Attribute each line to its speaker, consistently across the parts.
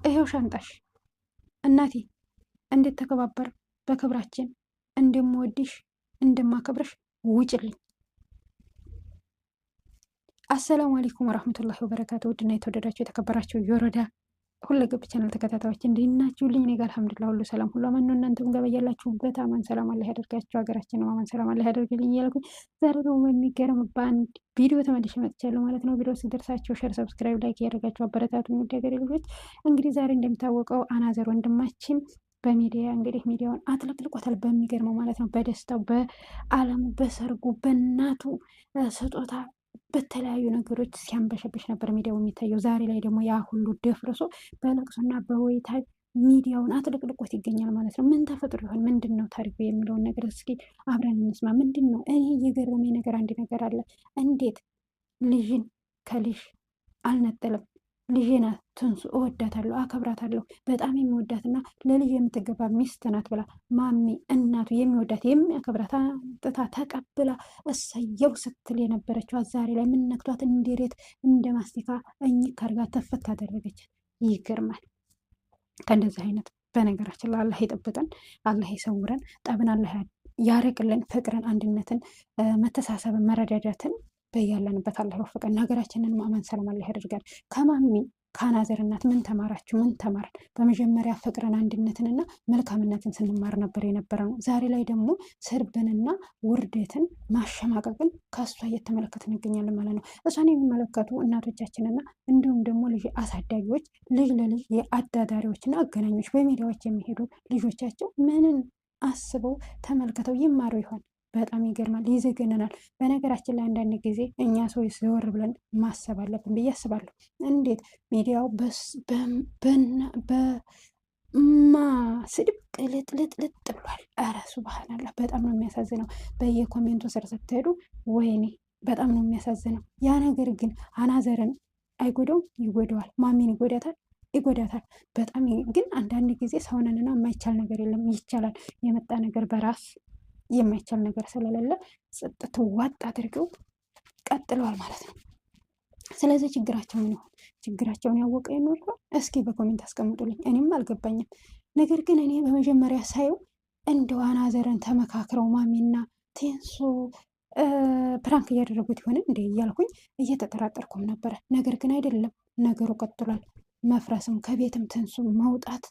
Speaker 1: ይሄው ሻንጣሽ እናቴ እንዴት ተከባበር በክብራችን እንደምወድሽ እንደማከብረሽ ውጭልኝ። አሰላሙ አለይኩም ወራህመቱላሂ ወበረካቱ። ውድና የተወደዳችሁ የተከበራችሁ የሮዳ ሁለገብ ቻናል ተከታታዮች እንዴት ናችሁልኝ? እኔ ጋር አልሐምዱሊላህ ሁሉ ሰላም ሁሉ አማን ነው። እናንተም ጋር በያላችሁበት አማን ሰላም አላህ ያደርጋችሁ፣ ሀገራችንን አማን ሰላም አላህ ያደርግልኝ እያልኩኝ ዛሬ ደግሞ በሚገርም በአንድ ቪዲዮ ተመልሼ መጥቻለሁ ማለት ነው። ቪዲዮ ሲደርሳችሁ ሼር፣ ሰብስክራይብ፣ ላይክ ያደርጋችሁ አበረታቱ። ውድ ሀገሬ ልጆች እንግዲህ ዛሬ እንደሚታወቀው አናዘር ወንድማችን በሚዲያ እንግዲህ ሚዲያውን አጥለቅልቆታል በሚገርመው ማለት ነው። በደስታው በአለሙ በሰርጉ በእናቱ ስጦታ በተለያዩ ነገሮች ሲያንበሸበሽ ነበር ሚዲያው የሚታየው። ዛሬ ላይ ደግሞ ያ ሁሉ ደፍርሶ በለቅሶና በወይታ ሚዲያውን አጥልቅልቆት ይገኛል ማለት ነው። ምን ተፈጥሮ ይሆን? ምንድን ነው ታሪኩ የሚለውን ነገር እስኪ አብረን እንስማ። ምንድን ነው? እኔ የገረመኝ ነገር አንድ ነገር አለ። እንዴት ልጅን ከልጅ አልነጠለም? ልጄ ናት ትንሱ፣ እወዳታለሁ፣ አከብራታለሁ። በጣም የሚወዳትና ለልጅ የምትገባ ሚስት ናት ብላ ማሚ እናቱ የሚወዳት የሚያከብራት አንጥታ ተቀብላ እሰየው ስትል የነበረችው ዛሬ ላይ ምን ነክቷት እንዴት እንደ ማስቲካ እኝክ አድርጋ ተፈት አደረገች። ይገርማል። ከእንደዚህ አይነት በነገራችን ላይ አላህ ይጠብቀን፣ አላህ ይሰውረን፣ ጠብን አላህ ያርቅልን፣ ፍቅርን፣ አንድነትን፣ መተሳሰብን፣ መረዳዳትን በያለንበት አላህ ይወፍቀን። ሀገራችንን ማመን ሰላም አላህ ያደርጋል። ከማሚ ከአናዘር እናት ምን ተማራችሁ? ምን ተማርን? በመጀመሪያ ፍቅርን፣ አንድነትንና መልካምነትን ስንማር ነበር የነበረ ነው። ዛሬ ላይ ደግሞ ስርብንና ውርደትን፣ ማሸማቀቅን ከእሷ እየተመለከትን እንገኛለን ማለት ነው። እሷን የሚመለከቱ እናቶቻችንና እንዲሁም ደግሞ ልጅ አሳዳጊዎች፣ ልጅ ለልጅ የአዳዳሪዎችና አገናኞች በሚዲያዎች የሚሄዱ ልጆቻቸው ምንን አስበው ተመልክተው ይማሩ ይሆን? በጣም ይገርማል፣ ይዘገነናል። በነገራችን ላይ አንዳንድ ጊዜ እኛ ሰዎች ዘወር ብለን ማሰብ አለብን ብዬ አስባለሁ። እንዴት ሚዲያው ስድብ ቅልጥልጥልጥ ብሏል። ኧረ ሱብሃናላህ፣ በጣም ነው የሚያሳዝነው። በየኮሜንቱ ስር ስትሄዱ ወይኔ በጣም ነው የሚያሳዝነው። ያ ነገር ግን አናዘርን አይጎዳውም? ይጎዳዋል። ማሚን ይጎዳታል? ይጎዳታል። በጣም ግን አንዳንድ ጊዜ ሰውነንና የማይቻል ነገር የለም፣ ይቻላል። የመጣ ነገር በራስ የማይቻል ነገር ስለሌለ ጽጥት ዋጥ አድርገው ቀጥለዋል ማለት ነው። ስለዚህ ችግራቸውን ይሆን ችግራቸውን ያወቀ ይኖር ይሆን? እስኪ በኮሜንት አስቀምጡልኝ። እኔም አልገባኝም። ነገር ግን እኔ በመጀመሪያ ሳየው እንደው አናዘርን ተመካክረው ማሚና ቴንሱ ፕራንክ እያደረጉት ይሆን እንደ እያልኩኝ እየተጠራጠርኩም ነበረ። ነገር ግን አይደለም፣ ነገሩ ቀጥሏል። መፍረስም ከቤትም ትንሱ መውጣት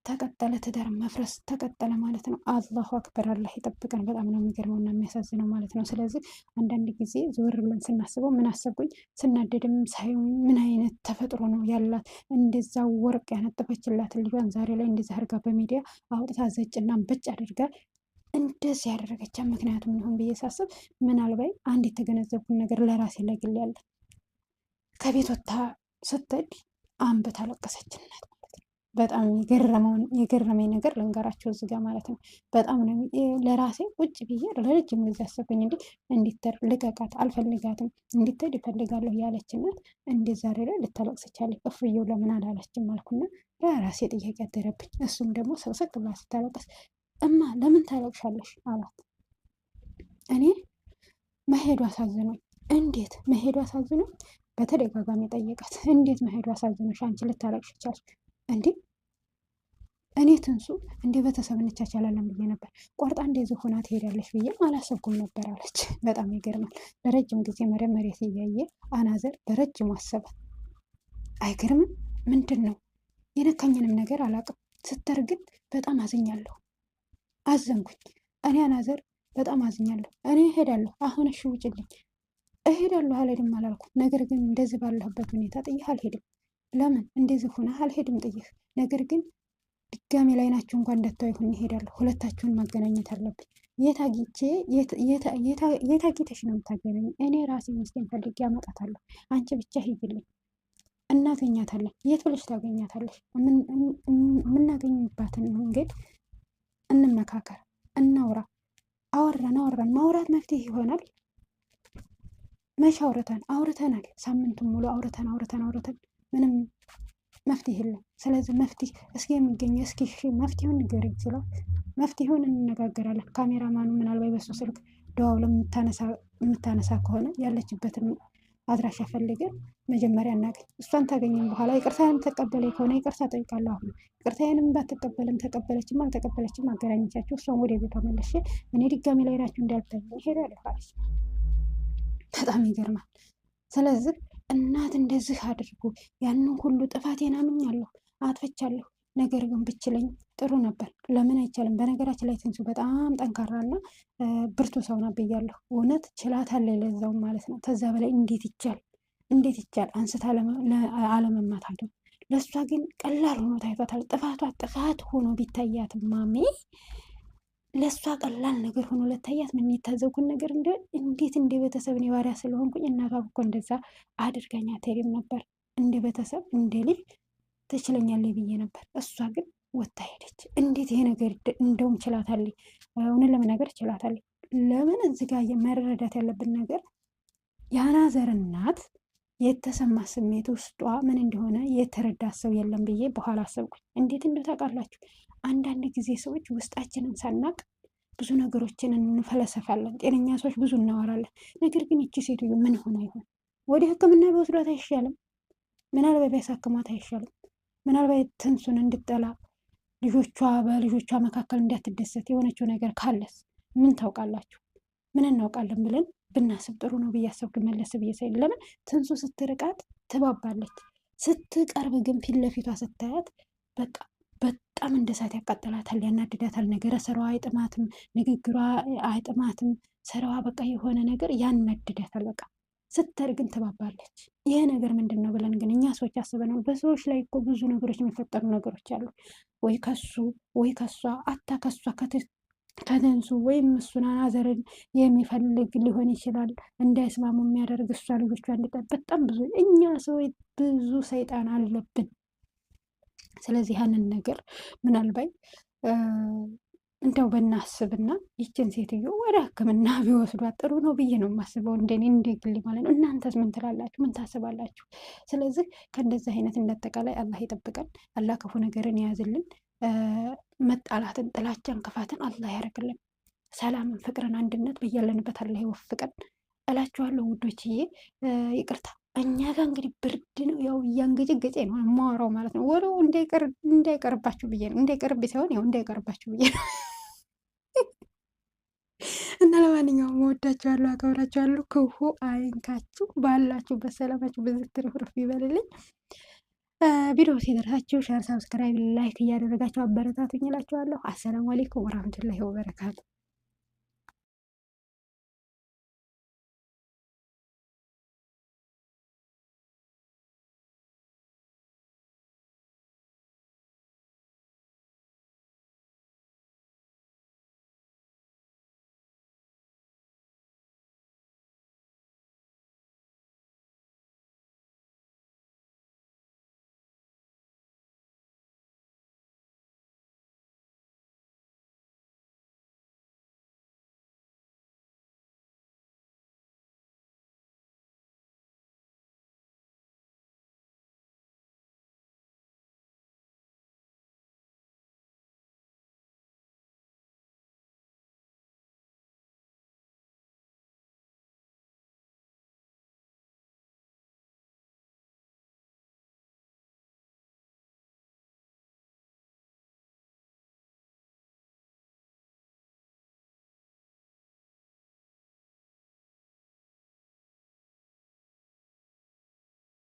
Speaker 1: ተቀጠለ፣ ትዳር መፍረስ ተቀጠለ ማለት ነው። አላሁ አክበር፣ አላህ ይጠብቀን። በጣም ነው የሚገርመው እና የሚያሳዝነው ማለት ነው። ስለዚህ አንዳንድ ጊዜ ዞር ብለን ስናስበው ምን አሰብኩኝ፣ ስናደድም ሳይሆን ምን አይነት ተፈጥሮ ነው ያላት? እንደዛ ወርቅ ያነጠፈችላትን ልጇን ዛሬ ላይ እንደዛ አድርጋ በሚዲያ አውጥታ ዘጭና በጭ አድርጋ እንደዚህ ያደረገቻ ምክንያቱም ይሆን ብዬ ሳስብ ምናልባት አንድ የተገነዘብኩን ነገር ለራሴ ለግል ያለ ከቤት ወጥታ ስትሄድ አንብታ ለቀሰችነት። በጣም የገረመኝ ነገር ልንገራቸው እዚህ ጋር ማለት ነው። በጣም ነው ለራሴ ቁጭ ብዬ ለረጅም ጊዜ አሰብኩኝ። እንዲተር ልቀቃት፣ አልፈልጋትም፣ እንዲትሄድ ይፈልጋለሁ ያለችነት እንዴት ዛሬ ላይ ልታለቅስ ቻለች? እፍየው ለምን አላለችም አልኩና ለራሴ ጥያቄ አደረብኝ። እሱም ደግሞ ስቅስቅ ብላ ስታለቅስ እማ ለምን ታለቅሻለሽ አላት። እኔ መሄዱ አሳዝኖኝ፣ እንዴት መሄዱ አሳዝኖኝ በተደጋጋሚ ጠየቃት። እንዴት መሄዱ አሳዝኖሽ አንቺ ልታለቅሽ ቻልሽ? እንዴ እኔ ትንሱ እንደ ቤተሰብ እንቻቻላለን ብዬ ነበር። ቆርጣ እንደዚህ ሆና ትሄዳለች ብዬ አላሰብኩም ነበር አለች። በጣም ይገርማል። ለረጅም ጊዜ መሬት እያየ አናዘር በረጅሙ አሰበ። አይገርምም? ምንድን ነው የነካኝንም ነገር አላውቅም። ስተርግን በጣም አዝኛለሁ፣ አዘንኩኝ። እኔ አናዘር በጣም አዝኛለሁ። እኔ እሄዳለሁ፣ አሁን እሺ ውጭልኝ። እሄዳለሁ አልሄድም አላልኩም። ነገር ግን እንደዚህ ባለሁበት ሁኔታ ጥዬህ አልሄድም። ለምን እንደዚህ ሆነ አልሄድም ጥይህ። ነገር ግን ድጋሜ ላይ ናችሁ እንኳን እንዳታዩ ይሁን ይሄዳለሁ። ሁለታችሁን ማገናኘት አለብኝ። የት አግኝተሽ ነው የምታገናኝ? እኔ ራሴ ሚስቴን ፈልጌ አመጣታለሁ። አንቺ ብቻ ሂጂልኝ፣ እናገኛታለን። የት ብለሽ ታገኛታለሽ? የምናገኝባትን መንገድ እንመካከር፣ እናውራ። አወራን ማውራት መፍትሄ ይሆናል። መቼ አውርተናል። ሳምንቱን ሙሉ አውርተን ምንም መፍትሄ የለም። ስለዚህ መፍትሄ እስኪ የሚገኘ እስኪ መፍትሄውን ንገሪኝ ስለው መፍትሄውን እንነጋገራለን። ካሜራማኑ ምናልባት በሱ ስልክ ደዋውላ የምታነሳ ከሆነ ያለችበትን አድራሻ ፈልገን መጀመሪያ እናገኝ። እሷን ታገኘን በኋላ ይቅርታዬን ተቀበለ ከሆነ ይቅርታ ጠይቃለሁ። አሁን ይቅርታዬንም ባትቀበልም ተቀበለችም አልተቀበለችም አገናኝቻቸው እሷን ወደ ቤቷ መለሼ እኔ ድጋሚ ላይ ናቸው እንዳልታኝ ይሄዳለሁ አለች። በጣም ይገርማል። ስለዚህ እናት እንደዚህ አድርጎ ያንን ሁሉ ጥፋቴን አምኛለሁ፣ አጥፍቻለሁ። ነገር ግን ብችለኝ ጥሩ ነበር። ለምን አይቻልም? በነገራችን ላይ ትንሱ በጣም ጠንካራና ብርቱ ሰው ናት ብያለሁ። እውነት ችላታለች፣ ለዛውም ማለት ነው። ከዛ በላይ እንዴት ይቻል? እንዴት ይቻል? አንስታ አለመማታቱ ለእሷ ግን ቀላል ሆኖ ታይቷታል። ጥፋቷ ጥፋት ሆኖ ቢታያት ማሜ ለእሷ ቀላል ነገር ሆኖ ለታያት ምን የታዘብኩን ነገር እንዴት እንደ ቤተሰብ እኔ ባሪያ ስለሆንኩኝ እናቷ እኮ እንደዛ አድርጋኛ አትሄድም ነበር። እንደ ቤተሰብ እንደ ልጅ ትችለኛለች ብዬ ነበር። እሷ ግን ወታ ሄደች። እንዴት ይሄ ነገር እንደውም ችላታለች። እውነት ለመናገር ችላታለች። ለምን እዚህ ጋር መረዳት ያለብን ነገር የአናዘር እናት የተሰማ ስሜት ውስጧ ምን እንደሆነ የተረዳት ሰው የለም ብዬ በኋላ አሰብኩኝ። እንዴት እንደው ታውቃላችሁ? አንዳንድ ጊዜ ሰዎች ውስጣችንን ሳናቅ ብዙ ነገሮችን እንፈለሰፋለን። ጤነኛ ሰዎች ብዙ እናወራለን። ነገር ግን ይቺ ሴትዮ ምን ሆና ይሆን? ወደ ሕክምና ቢወስዷት አይሻልም? ምናልባት ቢያሳክሟት አይሻልም? ምናልባት ትንሱን እንድጠላ በልጆቿ መካከል እንዳትደሰት የሆነችው ነገር ካለስ ምን ታውቃላችሁ? ምን እናውቃለን ብለን ብናስብ ጥሩ ነው ብዬ አሰብኩ። መለስ ብዬ ሳይ ለምን ትንሱ ስትርቃት ትባባለች፣ ስትቀርብ ግን ፊት ለፊቷ ስታያት በቃ በጣም እንደ እሳት ያቃጥላታል፣ ያናድዳታል። ነገረ ስራዋ አይጥማትም፣ ንግግሯ አይጥማትም። ስራዋ በቃ የሆነ ነገር ያናድዳታል። በቃ ስትር ግን ትባባለች። ይሄ ነገር ምንድን ነው ብለን ግን እኛ ሰዎች አስበናል። በሰዎች ላይ እኮ ብዙ ነገሮች የሚፈጠሩ ነገሮች አሉ። ወይ ከሱ ወይ ከሷ አታ ከሷ ከትንሱ ወይም እሱን አናዘርን የሚፈልግ ሊሆን ይችላል። እንዳይስማሙ የሚያደርግ እሷ ልጆቿ እንዲጠብ በጣም ብዙ እኛ ሰዎች ብዙ ሰይጣን አለብን። ስለዚህ ያንን ነገር ምናልባት እንደው ብናስብና ይችን ሴትዮ ወደ ሕክምና ቢወስዷት ጥሩ ነው ብዬ ነው የማስበው። እንደኔ እንደግል ማለት ነው። እናንተስ ምን ትላላችሁ? ምን ታስባላችሁ? ስለዚህ ከእንደዚህ አይነት እንዳጠቃላይ አላህ ይጠብቀን። አላህ ክፉ ነገርን የያዝልን። መጣላትን፣ ጥላቻን፣ ክፋትን አላህ ያደርግልን። ሰላምን፣ ፍቅርን፣ አንድነት በያለንበት አላህ ይወፍቀን እላችኋለሁ ውዶችዬ። ይቅርታ እኛ ጋር እንግዲህ ብርድ ነው፣ ያው እያንገጨገጨ ነው የማወራው ማለት ነው። ወሬው እንዳይቀርባችሁ ብዬ ነው። እንዳይቀርብ ሳይሆን ያው እንዳይቀርባችሁ ብዬ ነው። እና ለማንኛውም እወዳችኋለሁ፣ አከብራችኋለሁ። ክፉ አይንካችሁ፣ ባላችሁበት ሰላማችሁ ብዝት ትርፍርፍ ይበልልኝ። ቪዲዮ ሲደርሳችሁ ሸር፣ ሰብስክራይብ፣ ላይክ እያደረጋችሁ አበረታቱኝ እላችኋለሁ። አሰላሙ አሌይኩም ወራህመቱላሂ ወበረካቱ።